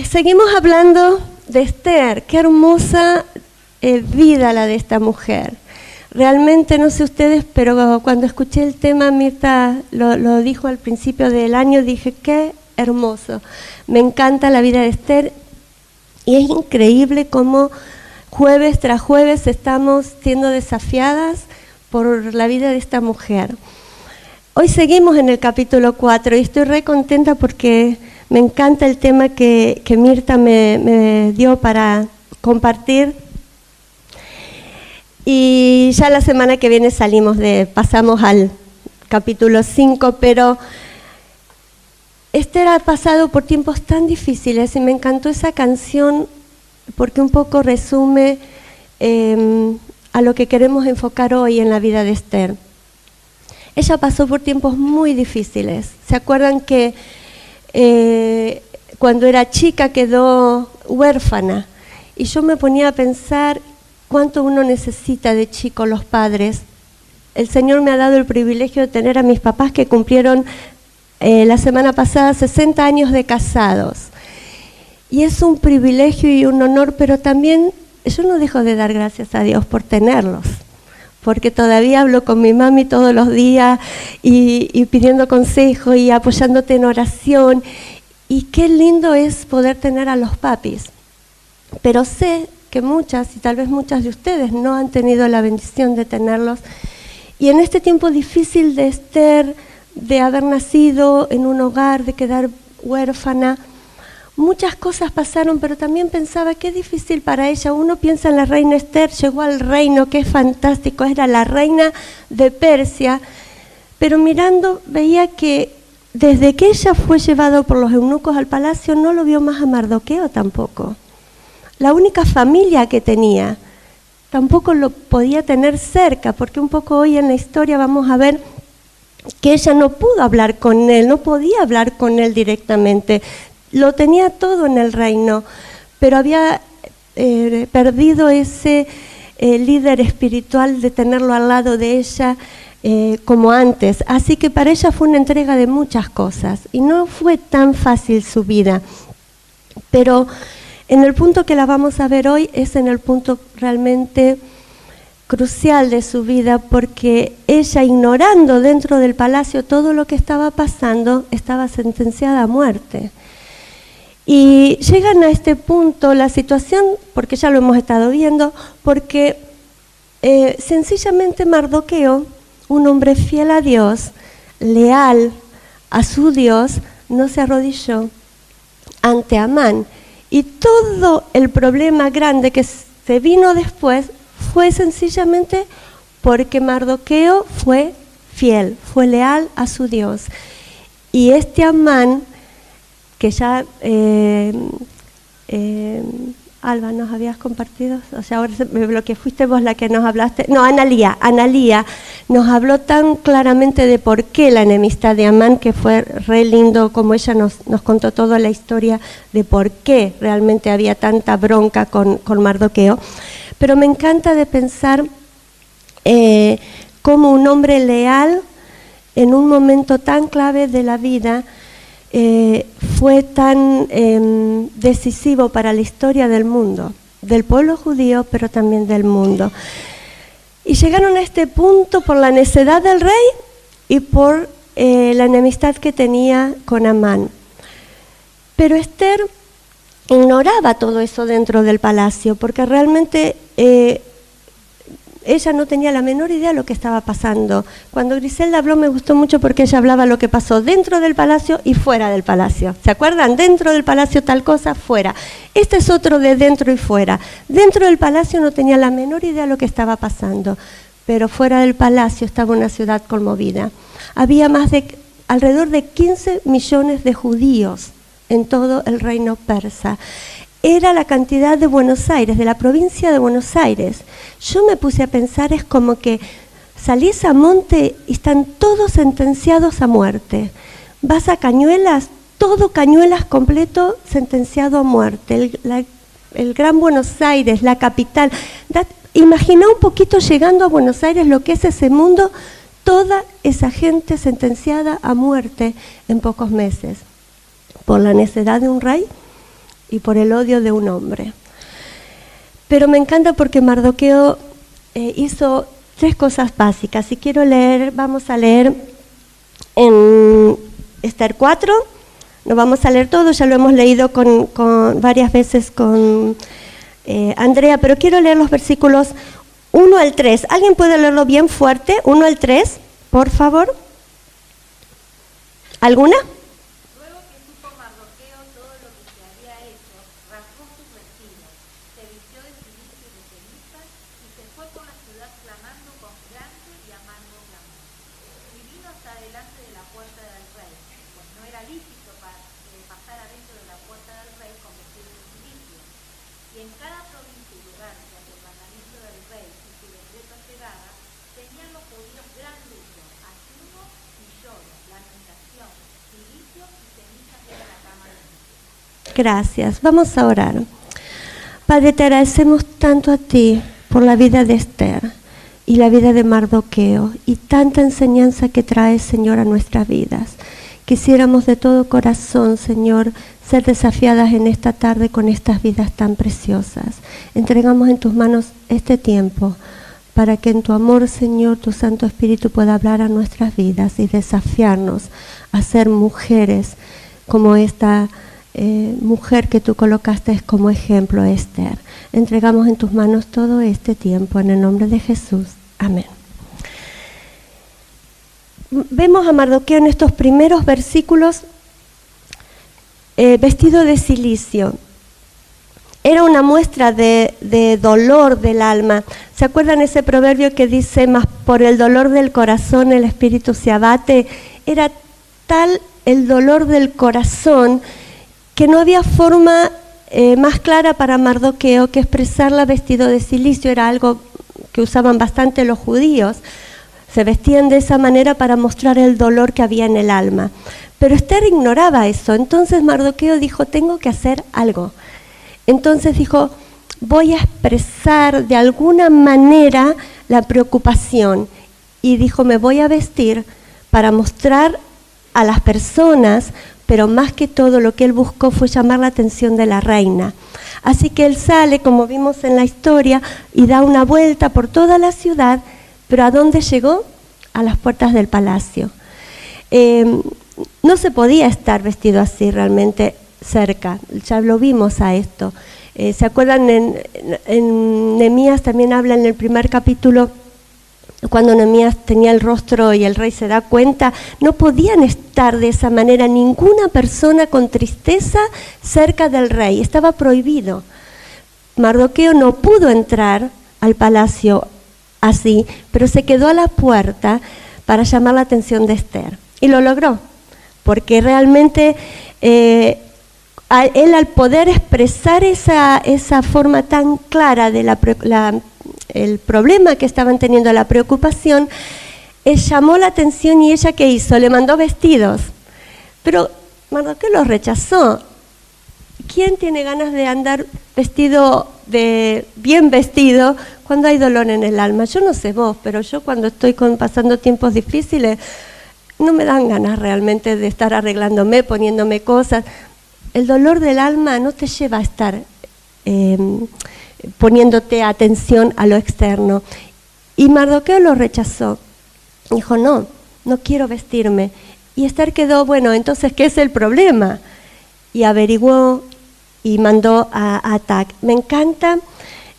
Seguimos hablando de Esther. Qué hermosa vida la de esta mujer. Realmente, no sé ustedes, pero cuando escuché el tema, Mirta lo dijo al principio del año, dije, qué hermoso. Me encanta la vida de Esther y es increíble cómo jueves tras jueves estamos siendo desafiadas por la vida de esta mujer. Hoy seguimos en el capítulo 4 y estoy re contenta porque me encanta el tema que Mirta me dio para compartir. Y ya la semana que viene pasamos al capítulo 5, pero Esther ha pasado por tiempos tan difíciles y me encantó esa canción porque un poco resume a lo que queremos enfocar hoy en la vida de Esther. Ella pasó por tiempos muy difíciles. ¿Se acuerdan que cuando era chica quedó huérfana? Y yo me ponía a pensar cuánto uno necesita de chico los padres. El Señor me ha dado el privilegio de tener a mis papás que cumplieron la semana pasada 60 años de casados. Y es un privilegio y un honor, pero también yo no dejo de dar gracias a Dios por tenerlos. Porque todavía hablo con mi mami todos los días y pidiendo consejo y apoyándote en oración. Y qué lindo es poder tener a los papis. Pero sé que muchas, y tal vez muchas de ustedes, no han tenido la bendición de tenerlos. Y en este tiempo difícil de Esther, de haber nacido en un hogar, de quedar huérfana, muchas cosas pasaron, pero también pensaba qué difícil para ella. Uno piensa en la reina Esther, llegó al reino, que es fantástico, era la reina de Persia, pero mirando veía que desde que ella fue llevada por los eunucos al palacio, no lo vio más a Mardoqueo tampoco. La única familia que tenía, tampoco lo podía tener cerca, porque un poco hoy en la historia vamos a ver que ella no pudo hablar con él, no podía hablar con él directamente. Lo tenía todo en el reino, pero había perdido ese líder espiritual de tenerlo al lado de ella como antes. Así que para ella fue una entrega de muchas cosas y no fue tan fácil su vida. Pero en el punto que la vamos a ver hoy es en el punto realmente crucial de su vida, porque ella, ignorando dentro del palacio todo lo que estaba pasando, estaba sentenciada a muerte. Y llegan a este punto la situación, porque ya lo hemos estado viendo, porque sencillamente Mardoqueo, un hombre fiel a Dios, leal a su Dios, no se arrodilló ante Amán. Y todo el problema grande que se vino después fue sencillamente porque Mardoqueo fue fiel, fue leal a su Dios. Y este Amán, que ya Alba nos habías compartido, o sea, ahora me bloqueé, fuiste vos la que nos hablaste, no, Analía nos habló tan claramente de por qué la enemistad de Amán, que fue re lindo como ella nos contó toda la historia de por qué realmente había tanta bronca con Mardoqueo. Pero me encanta de pensar cómo un hombre leal en un momento tan clave de la vida fue tan decisivo para la historia del mundo, del pueblo judío, pero también del mundo. Y llegaron a este punto por la necedad del rey y por la enemistad que tenía con Amán. Pero Esther ignoraba todo eso dentro del palacio, porque realmente ella no tenía la menor idea de lo que estaba pasando. Cuando Griselda habló me gustó mucho porque ella hablaba lo que pasó dentro del palacio y fuera del palacio. ¿Se acuerdan? Dentro del palacio tal cosa, fuera. Este es otro de dentro y fuera. Dentro del palacio no tenía la menor idea de lo que estaba pasando, pero fuera del palacio estaba una ciudad conmovida. Había alrededor de 15 millones de judíos en todo el reino persa. Era la cantidad de Buenos Aires, de la provincia de Buenos Aires. Yo me puse a pensar, es como que salís a Monte y están todos sentenciados a muerte. Vas a Cañuelas, todo Cañuelas completo sentenciado a muerte. El Gran Buenos Aires, la capital. Imagina un poquito llegando a Buenos Aires lo que es ese mundo, toda esa gente sentenciada a muerte en pocos meses. Por la necedad de un rey y por el odio de un hombre. Pero me encanta porque Mardoqueo hizo 3 cosas básicas. Y quiero leer, vamos a leer en Esther 4, no vamos a leer todo, ya lo hemos leído con varias veces con Andrea, pero quiero leer los versículos 1 al 3. ¿Alguien puede leerlo bien fuerte? 1 al 3, por favor. ¿Alguna? Luego que supo Mardoqueo todo lo que se había hecho, rasgó sus vestidos, se vistió de cilicio y de cenizas, y se fue por la ciudad clamando con grande y amargo clamor. Y vino hasta delante de la puerta del rey, pues no era lícito pasar adentro de la puerta del rey con vestidos de cilicio. Y en cada provincia y lugar donde el mandamiento del rey y su decreto llegaba, tenían los judíos gran luto, ayuno y lloro, lamentación, silicio y cenizas de la cama de Dios. Gracias, vamos a orar. Padre, te agradecemos tanto a ti por la vida de Esther y la vida de Mardoqueo y tanta enseñanza que traes, Señor, a nuestras vidas. Quisiéramos de todo corazón, Señor, ser desafiadas en esta tarde con estas vidas tan preciosas. Entregamos en tus manos este tiempo para que en tu amor, Señor, tu Santo Espíritu pueda hablar a nuestras vidas y desafiarnos a ser mujeres como esta mujer que tú colocaste como ejemplo, Esther. Entregamos en tus manos todo este tiempo en el nombre de Jesús. Amén. Vemos a Mardoqueo en estos primeros versículos vestido de cilicio. Era una muestra de dolor del alma. ¿Se acuerdan ese proverbio que dice, mas por el dolor del corazón el espíritu se abate? Era tal el dolor del corazón que no había forma más clara para Mardoqueo que expresarla vestido de cilicio. Era algo que usaban bastante los judíos. Se vestían de esa manera para mostrar el dolor que había en el alma. Pero Esther ignoraba eso. Entonces Mardoqueo dijo, tengo que hacer algo. Entonces dijo, voy a expresar de alguna manera la preocupación. Y dijo, me voy a vestir para mostrar a las personas, pero más que todo lo que él buscó fue llamar la atención de la reina. Así que él sale, como vimos en la historia, y da una vuelta por toda la ciudad, pero ¿a dónde llegó? A las puertas del palacio. No se podía estar vestido así realmente cerca, ya lo vimos a esto. ¿Se acuerdan? En Nehemías también habla en el primer capítulo, cuando Nehemías tenía el rostro y el rey se da cuenta, no podían estar de esa manera ninguna persona con tristeza cerca del rey, estaba prohibido. Mardoqueo no pudo entrar al palacio así, pero se quedó a la puerta para llamar la atención de Esther. Y lo logró, porque realmente él al poder expresar esa forma tan clara de el problema que estaban teniendo, la preocupación, él llamó la atención y ella ¿qué hizo? Le mandó vestidos. Pero Mardoqueo los rechazó. ¿Quién tiene ganas de andar bien vestido cuando hay dolor en el alma? Yo no sé vos, pero yo cuando estoy pasando tiempos difíciles, no me dan ganas realmente de estar arreglándome, poniéndome cosas. El dolor del alma no te lleva a estar poniéndote atención a lo externo. Y Mardoqueo lo rechazó. Dijo, no quiero vestirme. Y Esther quedó, bueno, entonces, ¿qué es el problema? Y averiguó y mandó a Atac. Me encanta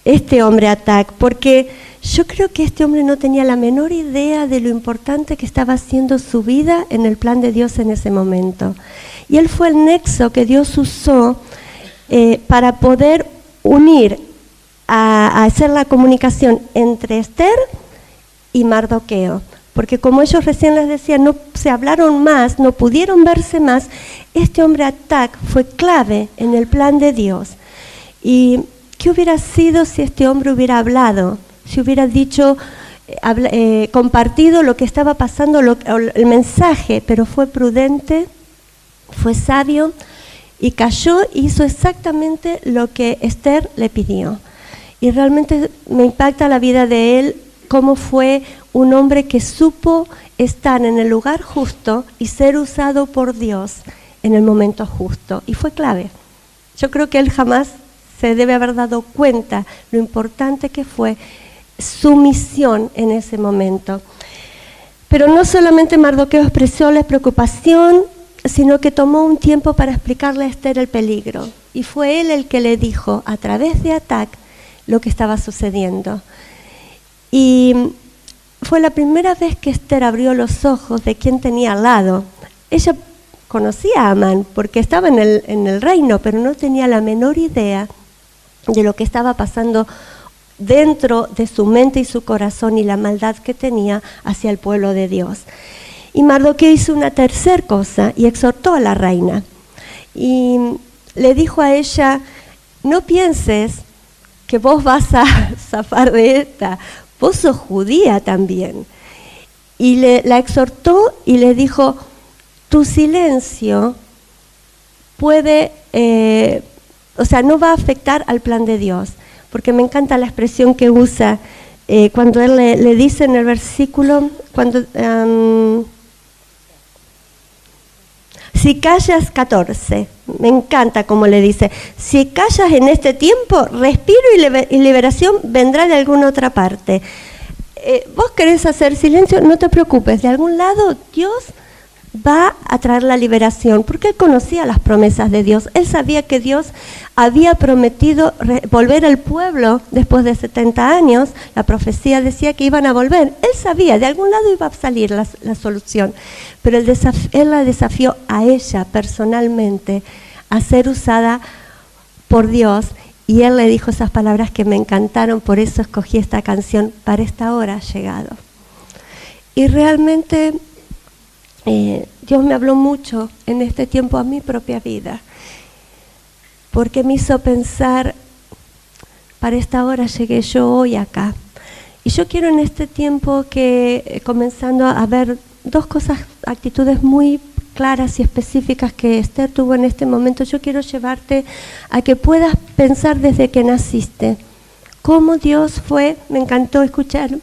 este hombre Atac, porque yo creo que este hombre no tenía la menor idea de lo importante que estaba haciendo su vida en el plan de Dios en ese momento. Y él fue el nexo que Dios usó para poder unir, a hacer la comunicación entre Esther y Mardoqueo. Porque como ellos recién les decía, no se hablaron más, no pudieron verse más, este hombre Atac fue clave en el plan de Dios. ¿Y qué hubiera sido si este hombre hubiera hablado? Si hubiera dicho, compartido lo que estaba pasando, el mensaje, pero fue prudente, fue sabio y cayó y hizo exactamente lo que Esther le pidió. Y realmente me impacta la vida de él, cómo fue un hombre que supo estar en el lugar justo y ser usado por Dios en el momento justo. Y fue clave. Yo creo que él jamás se debe haber dado cuenta lo importante que fue su misión en ese momento. Pero no solamente Mardoqueo expresó la preocupación, sino que tomó un tiempo para explicarle a Esther el peligro. Y fue él el que le dijo, a través de Atac, lo que estaba sucediendo. Y fue la primera vez que Esther abrió los ojos de quien tenía al lado. Ella conocía a Amán porque estaba en el reino, pero no tenía la menor idea de lo que estaba pasando dentro de su mente y su corazón y la maldad que tenía hacia el pueblo de Dios. Y Mardoqueo hizo una tercera cosa y exhortó a la reina. Y le dijo a ella, no pienses que vos vas a zafar de esta, vos sos judía también. Y la exhortó y le dijo, tu silencio puede, no va a afectar al plan de Dios. Porque me encanta la expresión que usa cuando él le dice en el versículo, si callas 14, me encanta como le dice, si callas en este tiempo, respiro y liberación vendrá de alguna otra parte. Vos querés hacer silencio, no te preocupes, de algún lado Dios va a traer la liberación, porque él conocía las promesas de Dios. Él sabía que Dios había prometido volver al pueblo después de 70 años. La profecía decía que iban a volver. Él sabía, de algún lado iba a salir la solución. Pero él la desafió a ella personalmente a ser usada por Dios. Y él le dijo esas palabras que me encantaron, por eso escogí esta canción, para esta hora ha llegado. Y realmente Dios me habló mucho en este tiempo a mi propia vida, porque me hizo pensar, para esta hora llegué yo hoy acá. Y yo quiero en este tiempo que, comenzando a ver dos cosas, actitudes muy claras y específicas que Esther tuvo en este momento, yo quiero llevarte a que puedas pensar desde que naciste, cómo Dios fue. Me encantó escuchar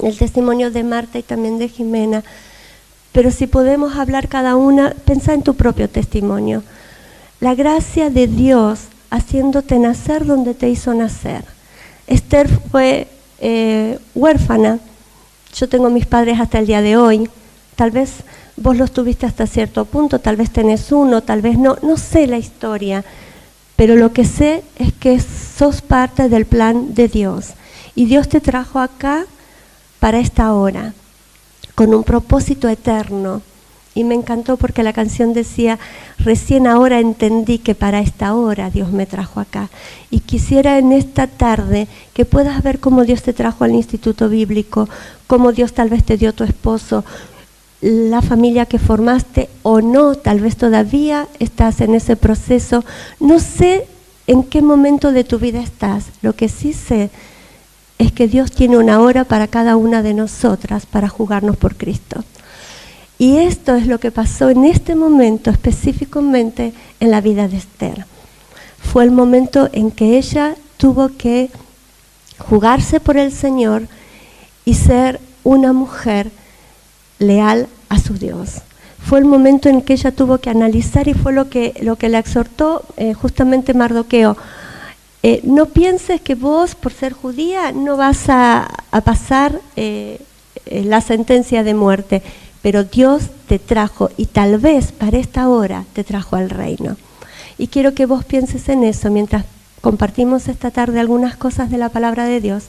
el testimonio de Marta y también de Jimena, pero si podemos hablar cada una, pensá en tu propio testimonio. La gracia de Dios haciéndote nacer donde te hizo nacer. Esther fue huérfana. Yo tengo mis padres hasta el día de hoy. Tal vez vos los tuviste hasta cierto punto, tal vez tenés uno, tal vez no. No sé la historia, pero lo que sé es que sos parte del plan de Dios. Y Dios te trajo acá para esta hora, con un propósito eterno. Y me encantó porque la canción decía, recién ahora entendí que para esta hora Dios me trajo acá. Y quisiera en esta tarde que puedas ver cómo Dios te trajo al Instituto Bíblico, cómo Dios tal vez te dio tu esposo, la familia que formaste o no, tal vez todavía estás en ese proceso. No sé en qué momento de tu vida estás, lo que sí sé es que Dios tiene una hora para cada una de nosotras para jugarnos por Cristo. Y esto es lo que pasó en este momento específicamente en la vida de Esther. Fue el momento en que ella tuvo que jugarse por el Señor y ser una mujer leal a su Dios. Fue el momento en que ella tuvo que analizar y fue lo que le exhortó justamente Mardoqueo. No pienses que vos, por ser judía, no vas a pasar la sentencia de muerte, pero Dios te trajo y tal vez para esta hora te trajo al reino. Y quiero que vos pienses en eso mientras compartimos esta tarde algunas cosas de la palabra de Dios.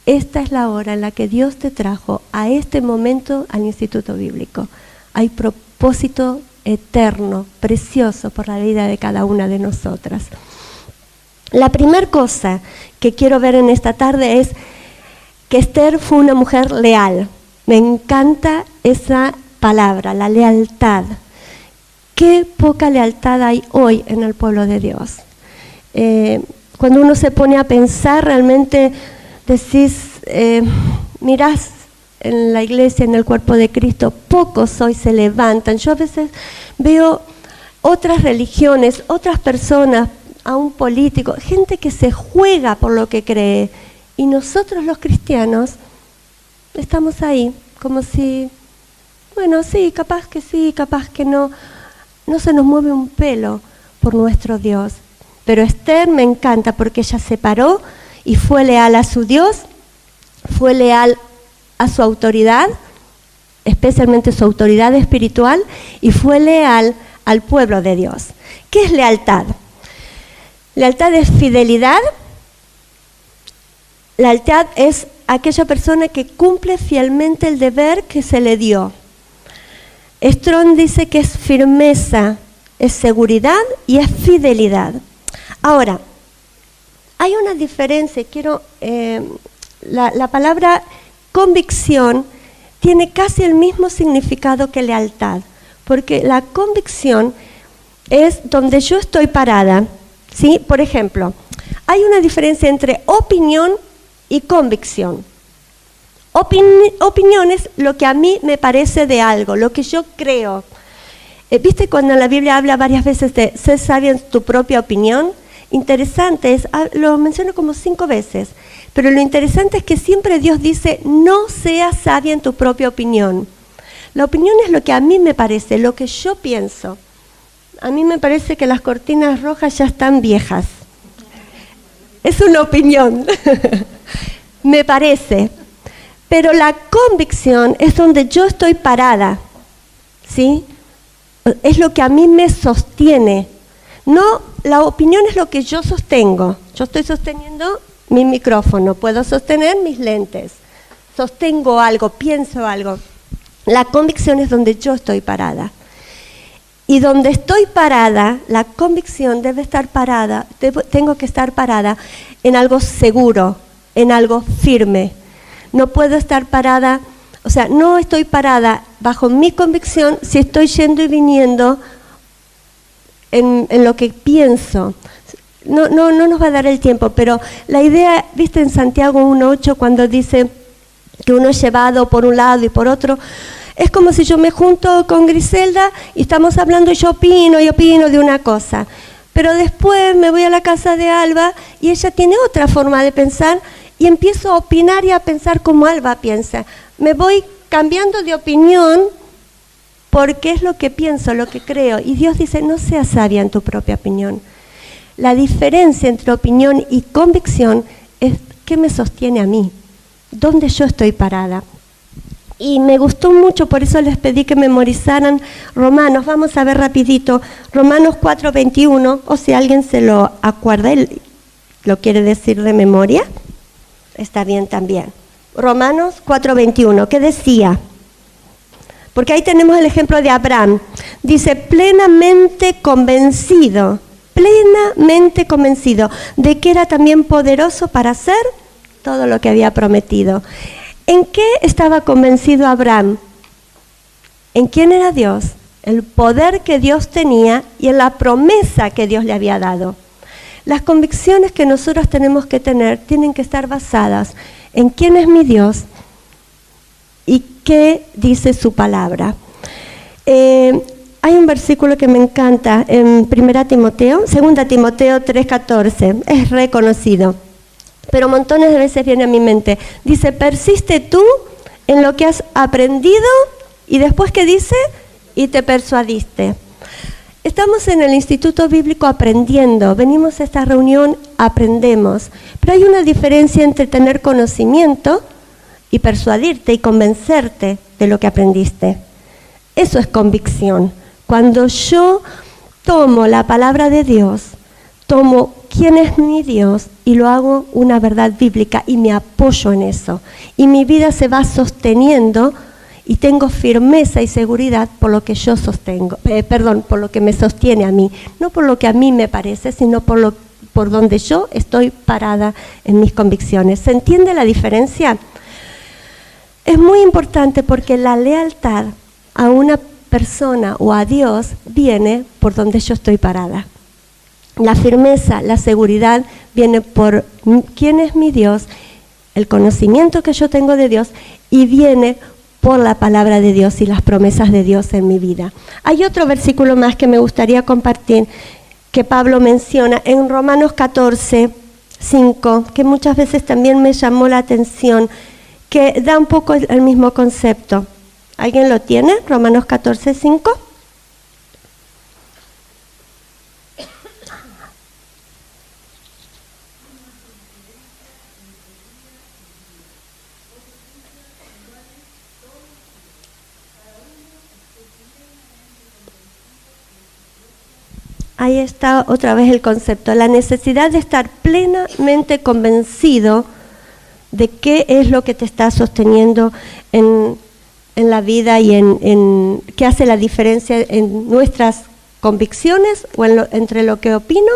Esta es la hora en la que Dios te trajo a este momento al Instituto Bíblico. Hay propósito eterno, precioso por la vida de cada una de nosotras. La primera cosa que quiero ver en esta tarde es que Esther fue una mujer leal. Me encanta esa palabra, la lealtad. Qué poca lealtad hay hoy en el pueblo de Dios. Cuando uno se pone a pensar, realmente decís, mirás en la iglesia, en el cuerpo de Cristo, pocos hoy se levantan. Yo a veces veo otras religiones, otras personas, a un político, gente que se juega por lo que cree. Y nosotros los cristianos estamos ahí, como si, bueno, sí, capaz que no se nos mueve un pelo por nuestro Dios. Pero Esther me encanta porque ella se paró y fue leal a su Dios, fue leal a su autoridad, especialmente su autoridad espiritual, y fue leal al pueblo de Dios. ¿Qué es lealtad? Lealtad es fidelidad. Lealtad es aquella persona que cumple fielmente el deber que se le dio. Strong dice que es firmeza, es seguridad y es fidelidad. Ahora, hay una diferencia, la palabra convicción tiene casi el mismo significado que lealtad, porque la convicción es donde yo estoy parada, ¿sí? Por ejemplo, hay una diferencia entre opinión y convicción. Opinión es lo que a mí me parece de algo, lo que yo creo. ¿Viste cuando la Biblia habla varias veces de ser sabio en tu propia opinión? Interesante, lo menciono como 5 veces, pero lo interesante es que siempre Dios dice, no seas sabia en tu propia opinión. La opinión es lo que a mí me parece, lo que yo pienso. A mí me parece que las cortinas rojas ya están viejas. Es una opinión, me parece. Pero la convicción es donde yo estoy parada, ¿sí? Es lo que a mí me sostiene. No, la opinión es lo que yo sostengo. Yo estoy sosteniendo mi micrófono, puedo sostener mis lentes. Sostengo algo, pienso algo. La convicción es donde yo estoy parada. Y donde estoy parada, la convicción debe estar parada, tengo que estar parada en algo seguro, en algo firme. No puedo estar parada, o sea, no estoy parada bajo mi convicción si estoy yendo y viniendo en lo que pienso. No nos va a dar el tiempo, pero la idea, viste en Santiago 1:8 cuando dice que uno es llevado por un lado y por otro, es como si yo me junto con Griselda y estamos hablando y yo opino de una cosa, pero después me voy a la casa de Alba y ella tiene otra forma de pensar y empiezo a opinar y a pensar como Alba piensa. Me voy cambiando de opinión porque es lo que pienso, lo que creo. Y Dios dice, no seas sabia en tu propia opinión. La diferencia entre opinión y convicción es qué me sostiene a mí, dónde yo estoy parada. Y me gustó mucho, por eso les pedí que memorizaran Romanos. Vamos a ver rapidito, Romanos 4:21, o si alguien se lo acuerda, lo quiere decir de memoria. Está bien también. Romanos 4:21, ¿qué decía? Porque ahí tenemos el ejemplo de Abraham. Dice, plenamente convencido de que era también poderoso para hacer todo lo que había prometido. ¿En qué estaba convencido Abraham? ¿En quién era Dios? El poder que Dios tenía y en la promesa que Dios le había dado. Las convicciones que nosotros tenemos que tener tienen que estar basadas en quién es mi Dios y qué dice su palabra. Hay un versículo que me encanta en 2 Timoteo 3:14, es reconocido, pero montones de veces viene a mi mente. Dice, persiste tú en lo que has aprendido y después ¿qué dice? Y te persuadiste. Estamos en el Instituto Bíblico aprendiendo, venimos a esta reunión, aprendemos, pero hay una diferencia entre tener conocimiento y persuadirte y convencerte de lo que aprendiste. Eso es convicción. Cuando yo tomo la palabra de Dios, tomo quién es mi Dios y lo hago una verdad bíblica y me apoyo en eso. Y mi vida se va sosteniendo y tengo firmeza y seguridad por lo que yo sostengo, por lo que me sostiene a mí, no por lo que a mí me parece, sino por donde yo estoy parada en mis convicciones. ¿Se entiende la diferencia? Es muy importante porque la lealtad a una persona o a Dios viene por donde yo estoy parada. La firmeza, la seguridad viene por quién es mi Dios, el conocimiento que yo tengo de Dios y viene por la palabra de Dios y las promesas de Dios en mi vida. Hay otro versículo más que me gustaría compartir que Pablo menciona en Romanos 14:5, que muchas veces también me llamó la atención, que da un poco el mismo concepto. ¿Alguien lo tiene? Romanos 14:5. 5. ahí está otra vez el concepto, la necesidad de estar plenamente convencido de qué es lo que te está sosteniendo en la vida y en qué hace la diferencia en nuestras convicciones o entre lo que opino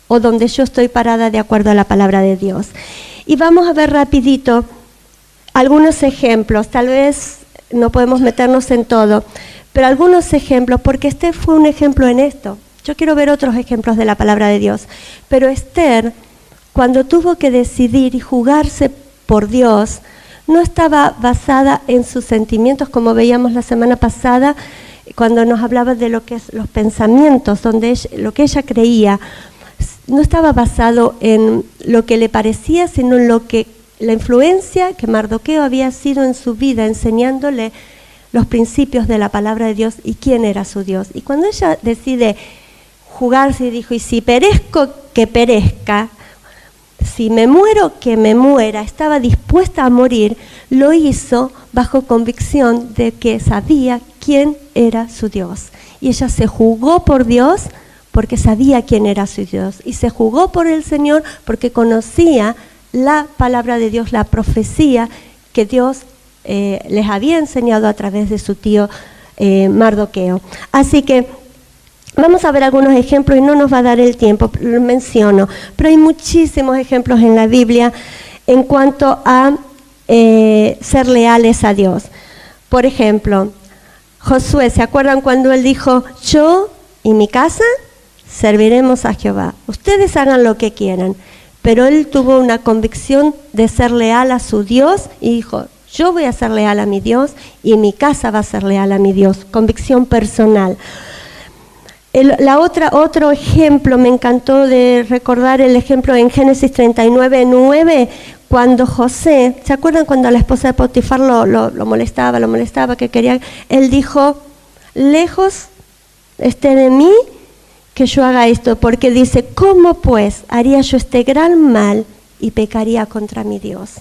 o donde yo estoy parada de acuerdo a la palabra de Dios. Y vamos a ver rapidito algunos ejemplos, tal vez no podemos meternos en todo, pero algunos ejemplos, porque Esther fue un ejemplo en esto. Yo quiero ver otros ejemplos de la palabra de Dios, pero Esther, cuando tuvo que decidir y jugarse por Dios, no estaba basada en sus sentimientos, como veíamos la semana pasada, cuando nos hablaba de lo que es los pensamientos, lo que ella creía, no estaba basado en lo que le parecía, sino en la influencia que Mardoqueo había sido en su vida, enseñándole los principios de la palabra de Dios y quién era su Dios. Y cuando ella decide jugarse y dijo, y si perezco, que perezca, si me muero, que me muera, estaba dispuesta a morir, lo hizo bajo convicción de que sabía quién era su Dios. Y ella se jugó por Dios porque sabía quién era su Dios. Y se jugó por el Señor porque conocía la palabra de Dios, la profecía que Dios les había enseñado a través de su tío Mardoqueo. Así que vamos a ver algunos ejemplos y no nos va a dar el tiempo, lo menciono, pero hay muchísimos ejemplos en la Biblia en cuanto a ser leales a Dios. Por ejemplo, Josué, ¿se acuerdan cuando él dijo, yo y mi casa serviremos a Jehová? Ustedes hagan lo que quieran, pero él tuvo una convicción de ser leal a su Dios y dijo, yo voy a ser leal a mi Dios y mi casa va a ser leal a mi Dios, convicción personal. Otro ejemplo, me encantó de recordar el ejemplo en Génesis 39:9, cuando José, ¿se acuerdan cuando la esposa de Potifar lo molestaba, que quería? Él dijo, lejos esté de mí que yo haga esto, porque dice, ¿cómo pues haría yo este gran mal y pecaría contra mi Dios?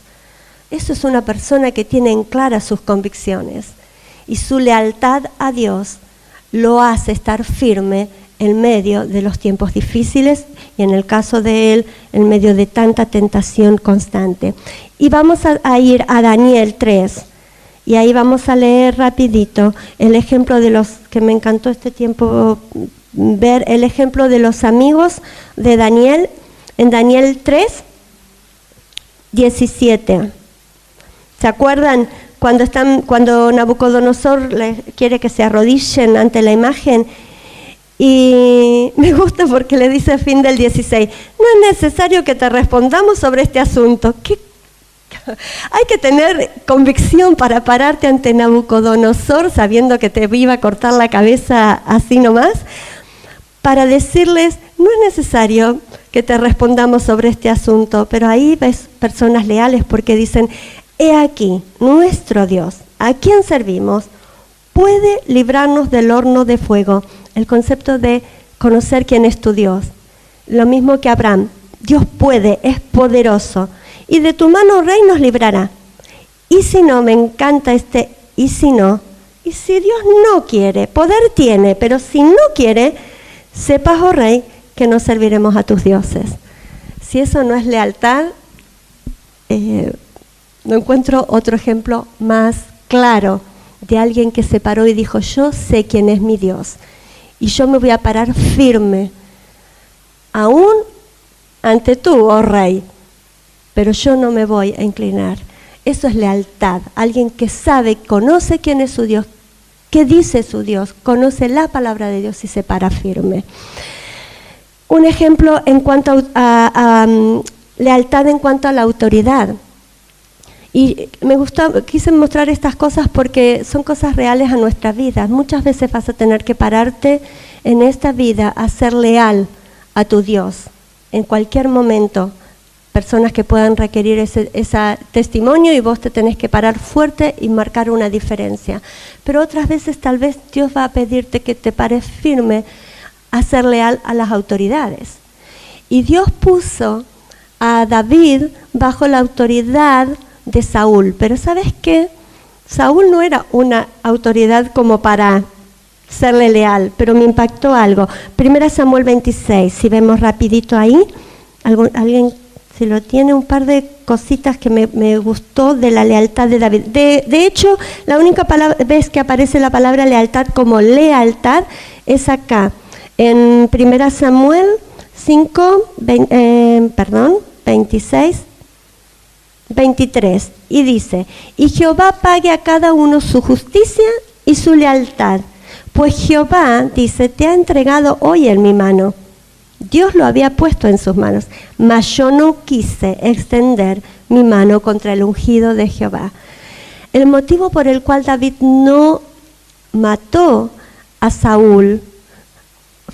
Eso es una persona que tiene en claras sus convicciones y su lealtad a Dios lo hace estar firme en medio de los tiempos difíciles y en el caso de él, en medio de tanta tentación constante. Y vamos a ir a Daniel 3 y ahí vamos a leer rapidito el ejemplo de los, que me encantó este tiempo ver, el ejemplo de los amigos de Daniel, en Daniel 3:17. ¿Se acuerdan cuando Nabucodonosor les quiere que se arrodillen ante la imagen? Y me gusta porque le dice a fin del 16, no es necesario que te respondamos sobre este asunto. Hay que tener convicción para pararte ante Nabucodonosor sabiendo que te iba a cortar la cabeza así nomás, para decirles, no es necesario que te respondamos sobre este asunto, pero ahí ves personas leales porque dicen, he aquí, nuestro Dios, a quien servimos, puede librarnos del horno de fuego. El concepto de conocer quién es tu Dios. Lo mismo que Abraham, Dios puede, es poderoso. Y de tu mano, Rey, nos librará. Y si no, me encanta y si no, y si Dios no quiere, poder tiene, pero si no quiere, sepas, oh Rey, que no serviremos a tus dioses. Si eso no es lealtad, no encuentro otro ejemplo más claro de alguien que se paró y dijo, yo sé quién es mi Dios y yo me voy a parar firme, aún ante tú, oh Rey, pero yo no me voy a inclinar. Eso es lealtad, alguien que sabe, conoce quién es su Dios, qué dice su Dios, conoce la palabra de Dios y se para firme. Un ejemplo en cuanto a lealtad en cuanto a la autoridad. Y quise mostrar estas cosas porque son cosas reales a nuestra vida. Muchas veces vas a tener que pararte en esta vida a ser leal a tu Dios. En cualquier momento, personas que puedan requerir ese testimonio y vos te tenés que parar fuerte y marcar una diferencia. Pero otras veces tal vez Dios va a pedirte que te pares firme a ser leal a las autoridades. Y Dios puso a David bajo la autoridad de Saúl, pero ¿sabes qué? Saúl no era una autoridad como para serle leal, pero me impactó algo. 1 Samuel 26, si vemos rapidito ahí, alguien si lo tiene, un par de cositas que me gustó de la lealtad de David. De hecho, la única vez que aparece la palabra lealtad como lealtad es acá, en 1 Samuel 26, 23, y dice: y Jehová pague a cada uno su justicia y su lealtad, pues Jehová, dice, te ha entregado hoy en mi mano. Dios lo había puesto en sus manos, mas yo no quise extender mi mano contra el ungido de Jehová. El motivo por el cual David no mató a Saúl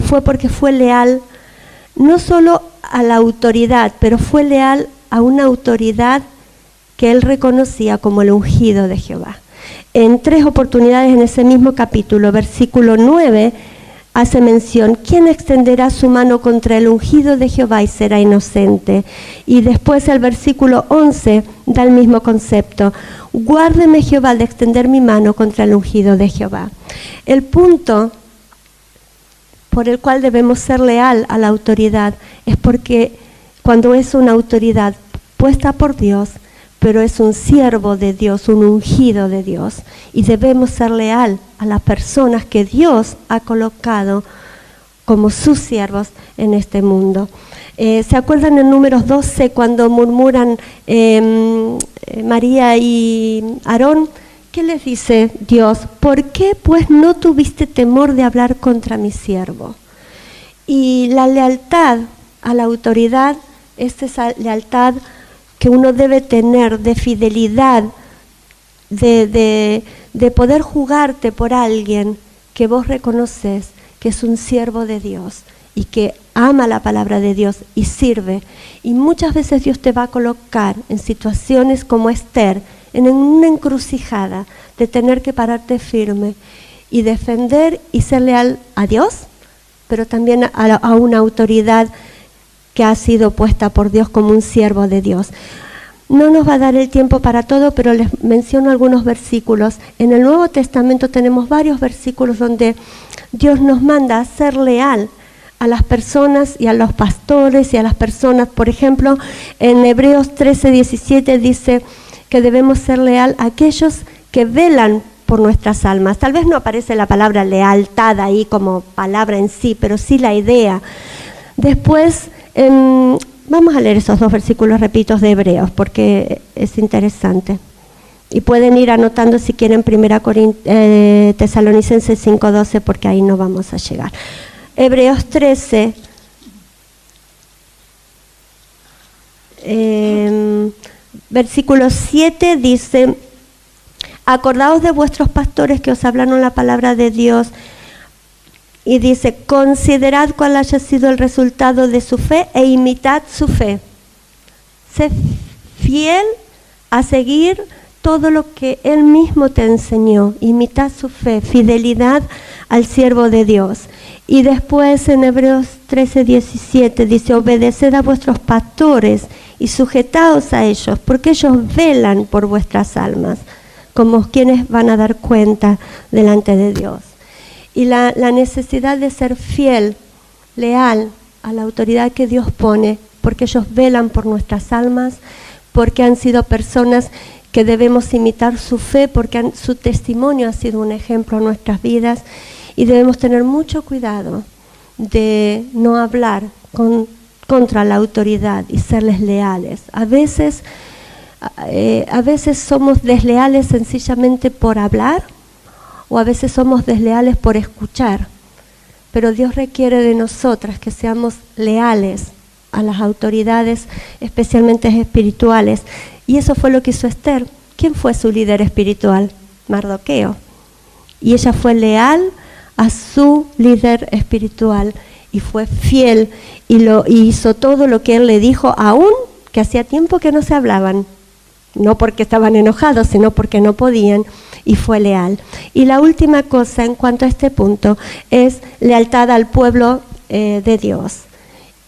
fue porque fue leal no solo a la autoridad, pero fue leal a una autoridad que él reconocía como el ungido de Jehová. En 3 oportunidades en ese mismo capítulo, versículo 9, hace mención: ¿quién extenderá su mano contra el ungido de Jehová y será inocente? Y después el versículo 11 da el mismo concepto: guárdeme Jehová de extender mi mano contra el ungido de Jehová. El punto por el cual debemos ser leal a la autoridad es porque cuando es una autoridad puesta por Dios, pero es un siervo de Dios, un ungido de Dios, y debemos ser leal a las personas que Dios ha colocado como sus siervos en este mundo. ¿Se acuerdan en Números 12 cuando murmuran María y Aarón? ¿Qué les dice Dios? ¿Por qué pues no tuviste temor de hablar contra mi siervo? Y la lealtad a la autoridad es esa lealtad que uno debe tener, de fidelidad, de poder jugarte por alguien que vos reconoces que es un siervo de Dios y que ama la palabra de Dios y sirve. Y muchas veces Dios te va a colocar en situaciones como Esther, en una encrucijada de tener que pararte firme y defender y ser leal a Dios, pero también a una autoridad que ha sido puesta por Dios como un siervo de Dios. No nos va a dar el tiempo para todo, pero les menciono algunos versículos. En el Nuevo Testamento tenemos varios versículos donde Dios nos manda a ser leal a las personas y a los pastores y a las personas. Por ejemplo, en Hebreos 13:17 dice que debemos ser leal a aquellos que velan por nuestras almas. Tal vez no aparece la palabra lealtad ahí como palabra en sí, pero sí la idea. Después, vamos a leer esos dos versículos, repito, de Hebreos, porque es interesante. Y pueden ir anotando si quieren 1 Tesalonicenses 5:12, porque ahí no vamos a llegar. Hebreos 13, versículo 7 dice: acordaos de vuestros pastores que os hablaron la palabra de Dios. Y dice: considerad cuál haya sido el resultado de su fe e imitad su fe. Sé fiel a seguir todo lo que Él mismo te enseñó. Imitad su fe, fidelidad al siervo de Dios. Y después en Hebreos 13:17 dice: obedeced a vuestros pastores y sujetaos a ellos, porque ellos velan por vuestras almas, como quienes van a dar cuenta delante de Dios. Y la necesidad de ser fiel, leal a la autoridad que Dios pone, porque ellos velan por nuestras almas, porque han sido personas que debemos imitar su fe, porque su testimonio ha sido un ejemplo en nuestras vidas, y debemos tener mucho cuidado de no hablar contra la autoridad y serles leales. A veces somos desleales sencillamente por hablar, o a veces somos desleales por escuchar, pero Dios requiere de nosotras que seamos leales a las autoridades, especialmente espirituales. Y eso fue lo que hizo Esther. ¿Quién fue su líder espiritual? Mardoqueo. Y ella fue leal a su líder espiritual y fue fiel y hizo todo lo que él le dijo, aún que hacía tiempo que no se hablaban. No porque estaban enojados, sino porque no podían, y fue leal. Y la última cosa en cuanto a este punto es lealtad al pueblo de Dios.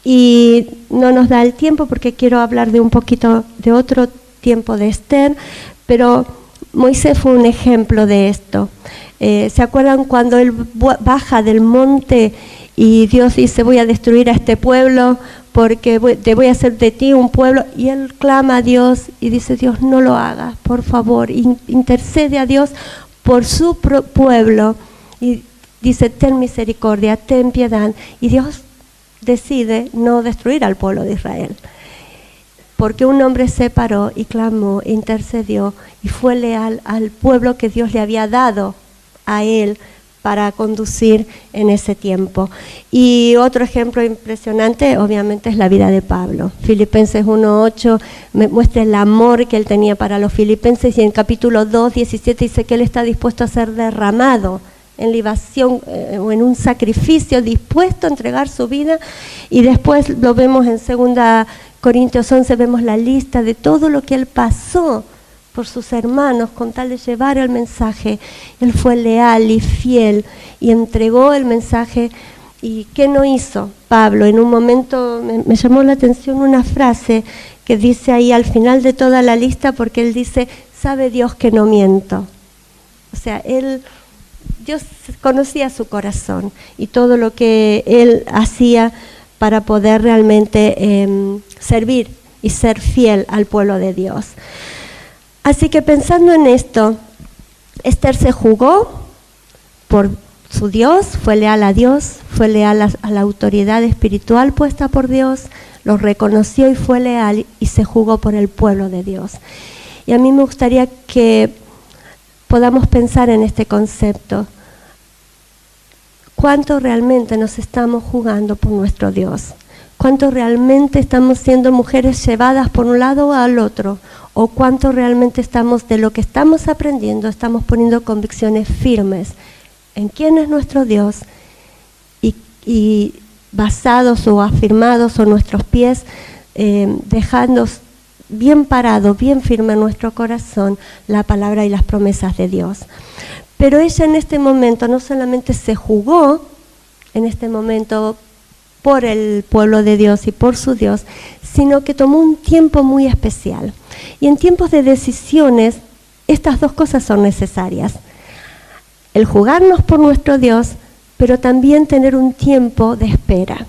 Y no nos da el tiempo porque quiero hablar de un poquito de otro tiempo de Esther, pero Moisés fue un ejemplo de esto. ¿Se acuerdan cuando él baja del monte y Dios dice, voy a destruir a este pueblo porque te voy a hacer de ti un pueblo? Y él clama a Dios y dice, Dios, no lo hagas, por favor. Intercede a Dios por su pueblo y dice, ten misericordia, ten piedad. Y Dios decide no destruir al pueblo de Israel, porque un hombre se paró y clamó, intercedió y fue leal al pueblo que Dios le había dado a él para conducir en ese tiempo. Y otro ejemplo impresionante, obviamente, es la vida de Pablo. Filipenses 1:8 me muestra el amor que él tenía para los filipenses, y en capítulo 2:17 dice que él está dispuesto a ser derramado en libación o en un sacrificio, dispuesto a entregar su vida. Y después lo vemos en 2 Corintios 11, vemos la lista de todo lo que él pasó por sus hermanos con tal de llevar el mensaje. Él fue leal y fiel y entregó el mensaje. ¿Y qué no hizo Pablo? En un momento me llamó la atención una frase que dice ahí al final de toda la lista, porque él dice, sabe Dios que no miento. O sea, Dios conocía su corazón y todo lo que él hacía para poder realmente servir y ser fiel al pueblo de Dios. Así que pensando en esto, Esther se jugó por su Dios, fue leal a Dios, fue leal a la autoridad espiritual puesta por Dios, lo reconoció y fue leal y se jugó por el pueblo de Dios. Y a mí me gustaría que podamos pensar en este concepto. ¿Cuánto realmente nos estamos jugando por nuestro Dios? ¿Cuánto realmente estamos siendo mujeres llevadas por un lado o al otro? ¿O cuánto realmente estamos, de lo que estamos aprendiendo, estamos poniendo convicciones firmes en quién es nuestro Dios y basados o afirmados en nuestros pies, dejando bien parado, bien firme en nuestro corazón la palabra y las promesas de Dios? Pero ella en este momento no solamente se jugó, en este momento por el pueblo de Dios y por su Dios, sino que tomó un tiempo muy especial. Y en tiempos de decisiones, estas dos cosas son necesarias. El jugarnos por nuestro Dios, pero también tener un tiempo de espera.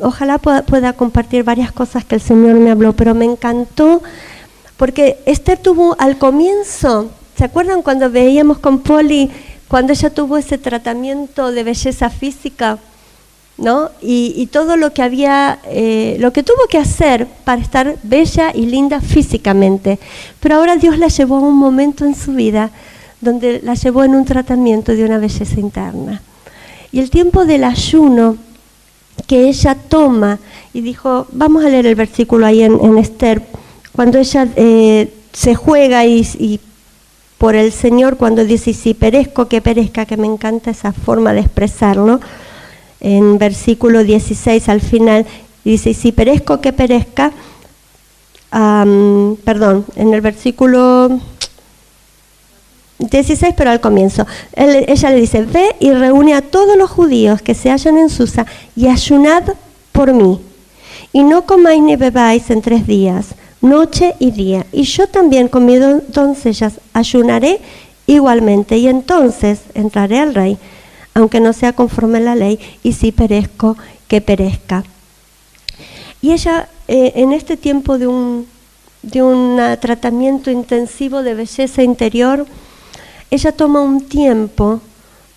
Ojalá pueda compartir varias cosas que el Señor me habló, pero me encantó, porque Esther tuvo al comienzo, ¿se acuerdan cuando veíamos con Poli, cuando ella tuvo ese tratamiento de belleza física, ¿no? Y todo lo que lo que tuvo que hacer para estar bella y linda físicamente. Pero ahora Dios la llevó a un momento en su vida donde la llevó en un tratamiento de una belleza interna. Y el tiempo del ayuno que ella toma, y dijo, vamos a leer el versículo ahí en Esther, cuando ella se juega y por el Señor, cuando dice, si perezco, que perezca, que me encanta esa forma de expresarlo. En versículo 16 al final dice, si perezco, que perezca, en el versículo 16, pero al comienzo, ella le dice, ve y reúne a todos los judíos que se hallan en Susa y ayunad por mí, y no comáis ni bebáis en 3 días, noche y día, y yo también con mis doncellas ayunaré igualmente, y entonces entraré al rey, aunque no sea conforme a la ley, y si perezco, que perezca. Y ella, en este tiempo de un tratamiento intensivo de belleza interior, ella toma un tiempo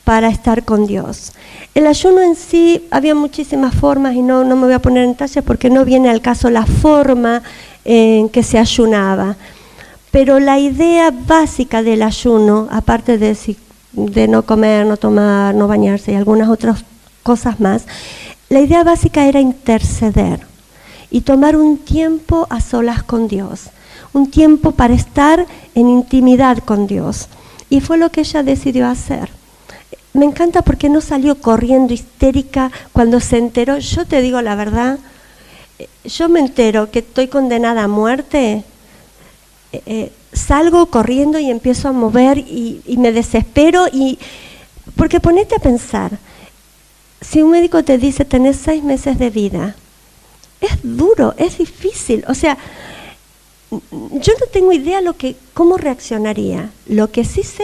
para estar con Dios. El ayuno en sí, había muchísimas formas, y no me voy a poner en detalles porque no viene al caso la forma en que se ayunaba. Pero la idea básica del ayuno, aparte de no comer, no tomar, no bañarse y algunas otras cosas más, la idea básica era interceder y tomar un tiempo a solas con Dios, un tiempo para estar en intimidad con Dios. Y fue lo que ella decidió hacer. Me encanta porque no salió corriendo histérica cuando se enteró. Yo te digo la verdad, yo me entero que estoy condenada a muerte, salgo corriendo y empiezo a mover y me desespero, porque ponete a pensar, si un médico te dice tenés 6 meses de vida, es duro, es difícil, o sea, yo no tengo idea cómo reaccionaría. Lo que sí sé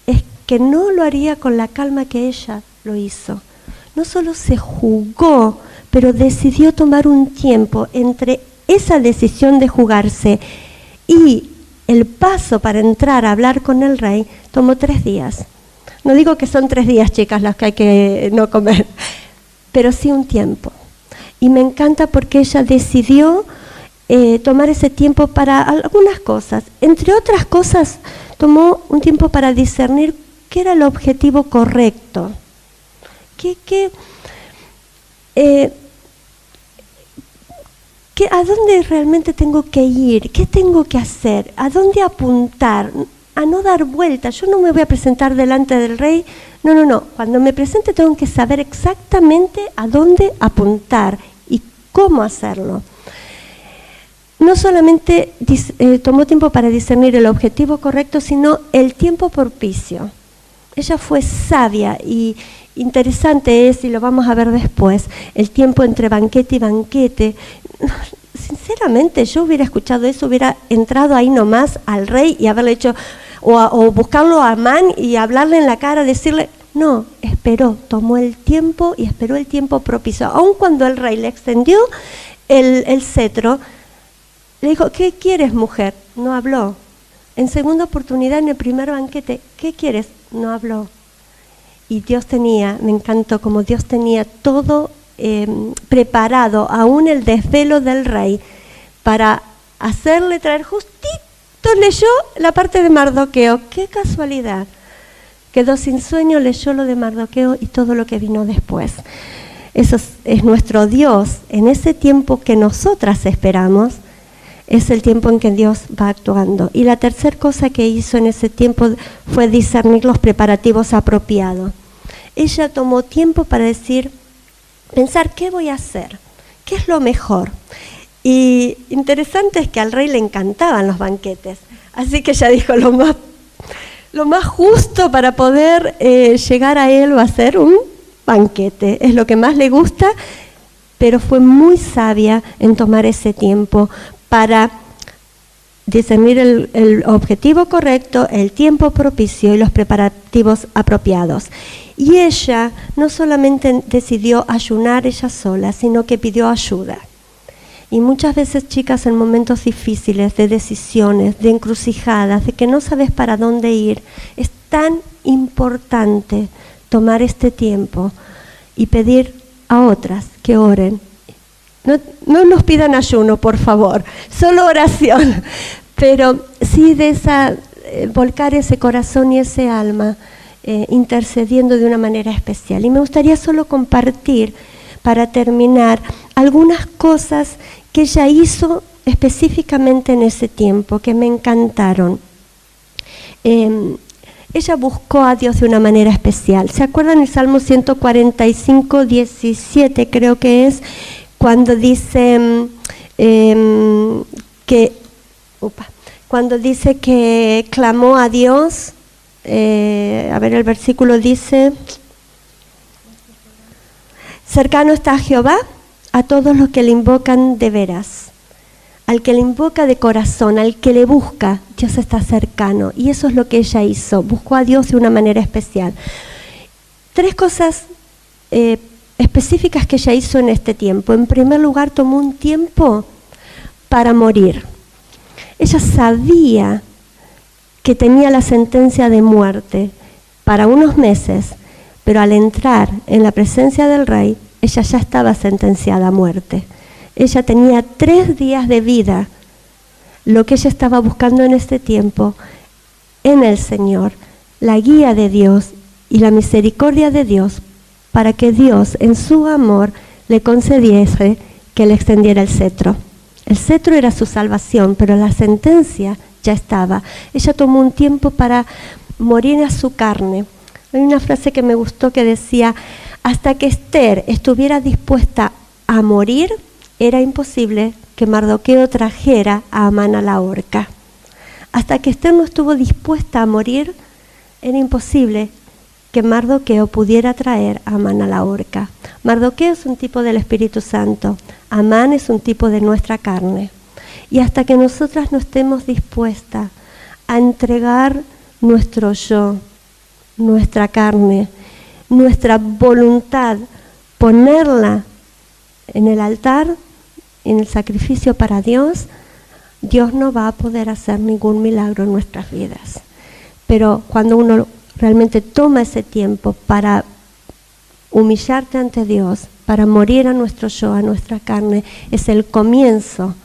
es que no lo haría con la calma que ella lo hizo. No solo se jugó, pero decidió tomar un tiempo entre esa decisión de jugarse y el paso para entrar a hablar con el rey. Tomó 3 días. No digo que son 3 días, chicas, las que hay que no comer, pero sí un tiempo. Y me encanta porque ella decidió tomar ese tiempo para algunas cosas. Entre otras cosas, tomó un tiempo para discernir qué era el objetivo correcto. ¿A dónde realmente tengo que ir? ¿Qué tengo que hacer? ¿A dónde apuntar? A no dar vueltas. Yo no me voy a presentar delante del rey. No. Cuando me presente tengo que saber exactamente a dónde apuntar y cómo hacerlo. No solamente tomó tiempo para discernir el objetivo correcto, sino el tiempo propicio. Ella fue sabia y interesante es, y lo vamos a ver después, el tiempo entre banquete y banquete. Sinceramente, yo hubiera escuchado eso, hubiera entrado ahí nomás al rey y haberle hecho, o buscarlo a Amán y hablarle en la cara, decirle, no, esperó, tomó el tiempo y esperó el tiempo propicio. Aun cuando el rey le extendió el cetro, le dijo, ¿qué quieres, mujer? No habló. En segunda oportunidad, en el primer banquete, ¿qué quieres? No habló. Y Dios tenía, me encantó como Dios tenía todo preparado, aún el desvelo del rey, para hacerle traer justito, leyó la parte de Mardoqueo. ¡Qué casualidad! Quedó sin sueño, leyó lo de Mardoqueo y todo lo que vino después. Eso es nuestro Dios. En ese tiempo que nosotras esperamos, es el tiempo en que Dios va actuando. Y la tercera cosa que hizo en ese tiempo fue discernir los preparativos apropiados. Ella tomó tiempo para pensar, ¿qué voy a hacer? ¿Qué es lo mejor? Y interesante es que al rey le encantaban los banquetes. Así que ella dijo, lo más justo para poder llegar a él va a ser un banquete. Es lo que más le gusta, pero fue muy sabia en tomar ese tiempo para discernir el objetivo correcto, el tiempo propicio y los preparativos apropiados. Y ella no solamente decidió ayunar ella sola, sino que pidió ayuda. Y muchas veces, chicas, en momentos difíciles, de decisiones, de encrucijadas, de que no sabes para dónde ir, es tan importante tomar este tiempo y pedir a otras que oren. No nos pidan ayuno, por favor, solo oración, pero sí volcar ese corazón y ese alma intercediendo de una manera especial. Y me gustaría solo compartir, para terminar, algunas cosas que ella hizo específicamente en ese tiempo, que me encantaron. Ella buscó a Dios de una manera especial. ¿Se acuerdan el Salmo 145, 17, creo que es? Cuando dice que clamó a Dios, el versículo dice, cercano está Jehová a todos los que le invocan de veras. Al que le invoca de corazón, al que le busca, Dios está cercano. Y eso es lo que ella hizo, buscó a Dios de una manera especial. 3 cosas específicas que ella hizo en este tiempo. En primer lugar, tomó un tiempo para morir. Ella sabía que tenía la sentencia de muerte para unos meses, pero al entrar en la presencia del rey, ella ya estaba sentenciada a muerte. Ella tenía 3 días de vida. Lo que ella estaba buscando en este tiempo, en el Señor, la guía de Dios y la misericordia de Dios, para que Dios, en su amor, le concediese que le extendiera el cetro. El cetro era su salvación, pero la sentencia ya estaba. Ella tomó un tiempo para morir a su carne. Hay una frase que me gustó que decía, hasta que Esther estuviera dispuesta a morir, era imposible que Mardoqueo trajera a Amán a la horca. Hasta que Esther no estuvo dispuesta a morir, era imposible que Mardoqueo pudiera traer a Amán a la horca. Mardoqueo es un tipo del Espíritu Santo. Amán es un tipo de nuestra carne. Y hasta que nosotras no estemos dispuestas a entregar nuestro yo, nuestra carne, nuestra voluntad, ponerla en el altar, en el sacrificio para Dios, Dios no va a poder hacer ningún milagro en nuestras vidas. Pero cuando uno realmente toma ese tiempo para humillarte ante Dios, para morir a nuestro yo, a nuestra carne, es el comienzo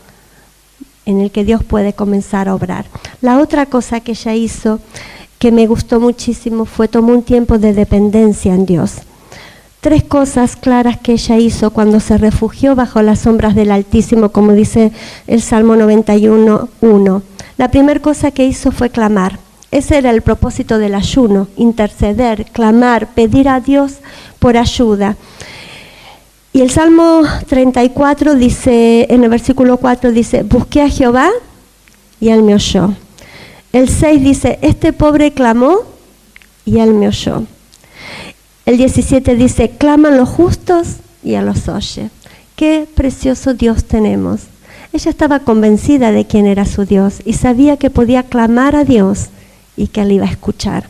en el que Dios puede comenzar a obrar. La otra cosa que ella hizo, que me gustó muchísimo, fue tomó un tiempo de dependencia en Dios. 3 cosas claras que ella hizo cuando se refugió bajo las sombras del Altísimo, como dice el Salmo 91:1. La primera cosa que hizo fue clamar. Ese era el propósito del ayuno, interceder, clamar, pedir a Dios por ayuda. Y el Salmo 34 dice, en el versículo 4 dice, busqué a Jehová y él me oyó. El 6 dice, este pobre clamó y él me oyó. El 17 dice, claman los justos y él los oye. Qué precioso Dios tenemos. Ella estaba convencida de quién era su Dios y sabía que podía clamar a Dios y que él iba a escuchar.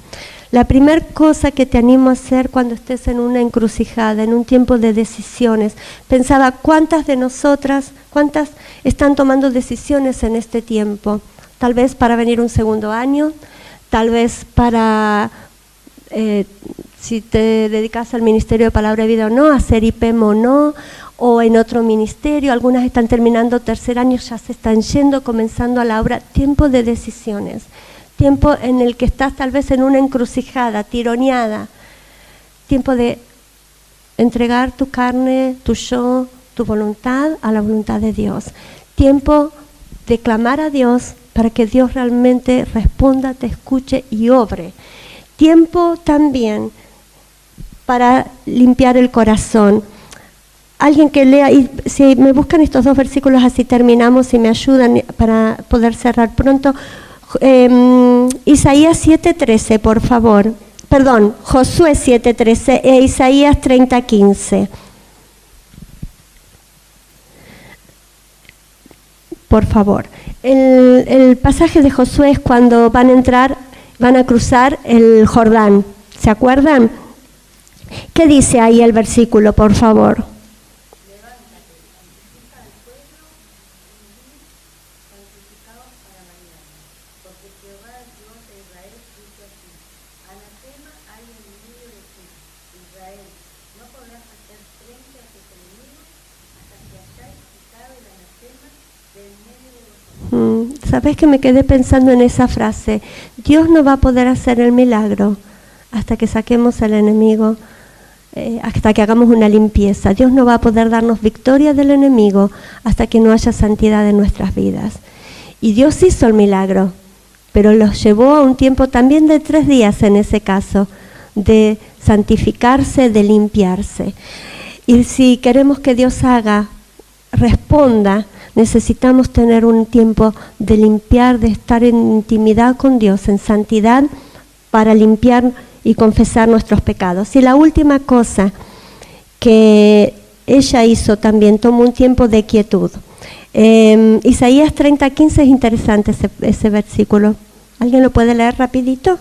La primera cosa que te animo a hacer cuando estés en una encrucijada, en un tiempo de decisiones, pensaba cuántas de nosotras, cuántas están tomando decisiones en este tiempo, tal vez para venir un segundo año, tal vez para, si te dedicas al ministerio de Palabra de Vida o no, hacer IPEM o no, o en otro ministerio, algunas están terminando 3er año, ya se están yendo, comenzando a la obra, tiempo de decisiones. Tiempo en el que estás tal vez en una encrucijada, tironeada. Tiempo de entregar tu carne, tu yo, tu voluntad a la voluntad de Dios. Tiempo de clamar a Dios para que Dios realmente responda, te escuche y obre. Tiempo también para limpiar el corazón. Alguien que lea, y si me buscan estos 2 versículos así terminamos y me ayudan para poder cerrar pronto. Isaías 7:13, por favor. Perdón, Josué 7:13 e Isaías 30:15. Por favor. El pasaje de Josué es cuando van a cruzar el Jordán. ¿Se acuerdan? ¿Qué dice ahí el versículo, por favor? ¿Sabes que me quedé pensando en esa frase? Dios no va a poder hacer el milagro hasta que saquemos al enemigo, hasta que hagamos una limpieza. Dios no va a poder darnos victoria del enemigo hasta que no haya santidad en nuestras vidas. Y Dios hizo el milagro, pero los llevó a un tiempo también de 3 días en ese caso, de santificarse, de limpiarse. Y si queremos que Dios responda, necesitamos tener un tiempo de limpiar, de estar en intimidad con Dios, en santidad, para limpiar y confesar nuestros pecados. Y la última cosa que ella hizo también, tomó un tiempo de quietud. Isaías 30:15 es interesante ese versículo. ¿Alguien lo puede leer rapidito?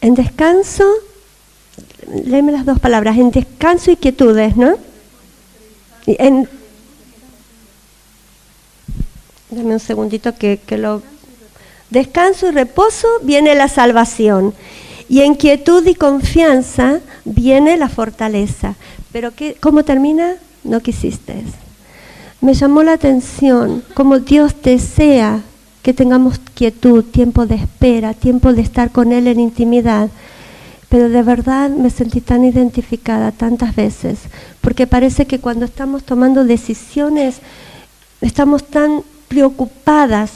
En descanso, léeme las 2 palabras, en descanso y quietudes, ¿no? Dame un segundito que lo... Descanso y reposo viene la salvación, y en quietud y confianza viene la fortaleza. Pero ¿cómo termina? No quisiste. Me llamó la atención cómo Dios desea que tengamos quietud, tiempo de espera, tiempo de estar con Él en intimidad. Pero de verdad me sentí tan identificada tantas veces, porque parece que cuando estamos tomando decisiones, estamos tan preocupadas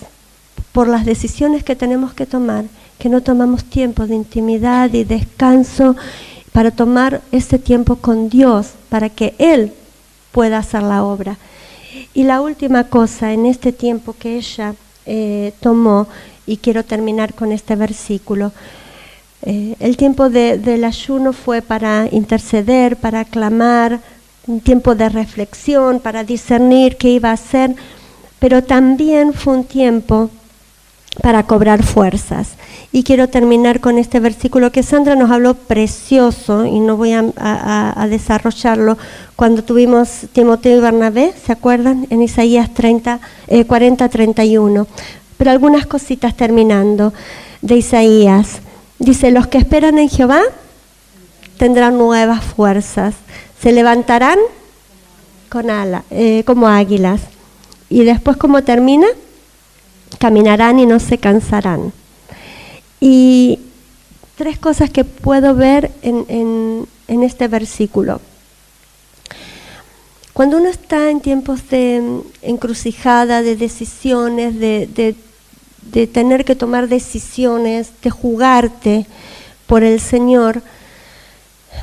por las decisiones que tenemos que tomar, que no tomamos tiempo de intimidad y descanso para tomar ese tiempo con Dios, para que Él pueda hacer la obra. Y la última cosa en este tiempo que ella tomó y quiero terminar con este versículo. El tiempo del ayuno fue para interceder, para clamar, un tiempo de reflexión, para discernir qué iba a hacer, pero también fue un tiempo para cobrar fuerzas. Y quiero terminar con este versículo que Sandra nos habló precioso, y no voy a desarrollarlo, cuando tuvimos Timoteo y Bernabé, ¿se acuerdan? En Isaías 40:31. Pero algunas cositas terminando de Isaías. Dice, los que esperan en Jehová tendrán nuevas fuerzas, se levantarán como águilas. Y después, ¿cómo termina? Caminarán y no se cansarán. Y 3 cosas que puedo ver en este versículo. Cuando uno está en tiempos de encrucijada, de decisiones, de tener que tomar decisiones, de jugarte por el Señor,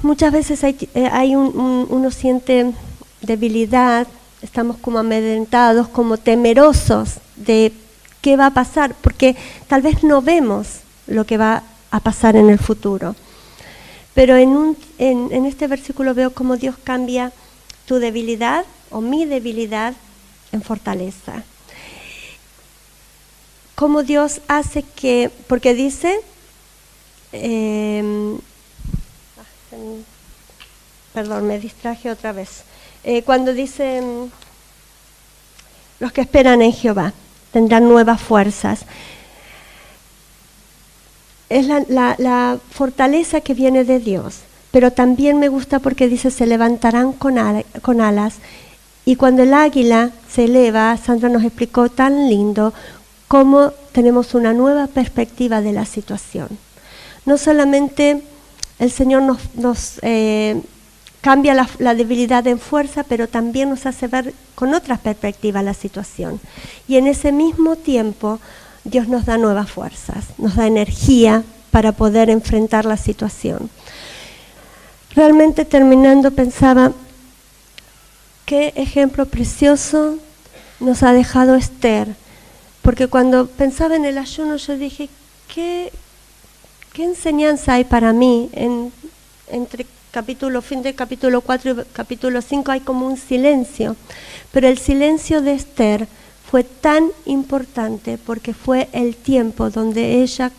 muchas veces uno siente debilidad, estamos como amedrentados, como temerosos de qué va a pasar, porque tal vez no vemos lo que va a pasar en el futuro. Pero en este versículo veo cómo Dios cambia tu debilidad o mi debilidad en fortaleza. Cómo Dios hace que, porque dice, perdón, me distraje otra vez. Cuando dice, los que esperan en Jehová tendrán nuevas fuerzas. Es la fortaleza que viene de Dios, pero también me gusta porque dice se levantarán con alas, y cuando el águila se eleva, Sandra nos explicó tan lindo cómo tenemos una nueva perspectiva de la situación. No solamente el Señor nos cambia la debilidad en fuerza, pero también nos hace ver con otra perspectiva la situación. Y en ese mismo tiempo Dios nos da nuevas fuerzas, nos da energía para poder enfrentar la situación. Realmente terminando pensaba, qué ejemplo precioso nos ha dejado Esther, porque cuando pensaba en el ayuno yo dije, ¿qué enseñanza hay para mí? Entre fin de capítulo 4 y capítulo 5 hay como un silencio, pero el silencio de Esther fue tan importante porque fue el tiempo donde ella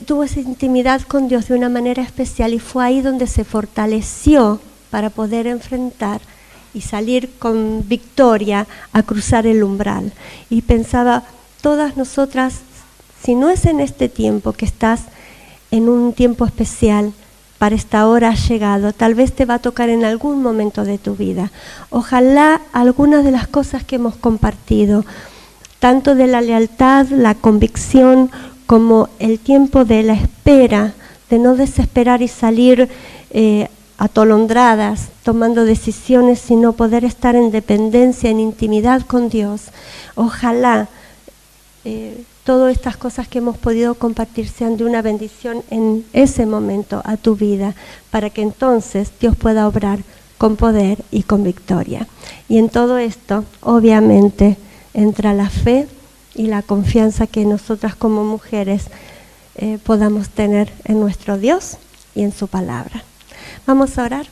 tuvo esa intimidad con Dios de una manera especial, y fue ahí donde se fortaleció para poder enfrentar y salir con victoria a cruzar el umbral. Y pensaba, todas nosotras, si no es en este tiempo que estás en un tiempo especial, para esta hora has llegado, tal vez te va a tocar en algún momento de tu vida. Ojalá algunas de las cosas que hemos compartido, tanto de la lealtad, la convicción, como el tiempo de la espera, de no desesperar y salir atolondradas, tomando decisiones, sino poder estar en dependencia, en intimidad con Dios. Ojalá todas estas cosas que hemos podido compartir sean de una bendición en ese momento a tu vida, para que entonces Dios pueda obrar con poder y con victoria. Y en todo esto, obviamente, entra la fe y la confianza que nosotras como mujeres podamos tener en nuestro Dios y en su palabra. Vamos a orar.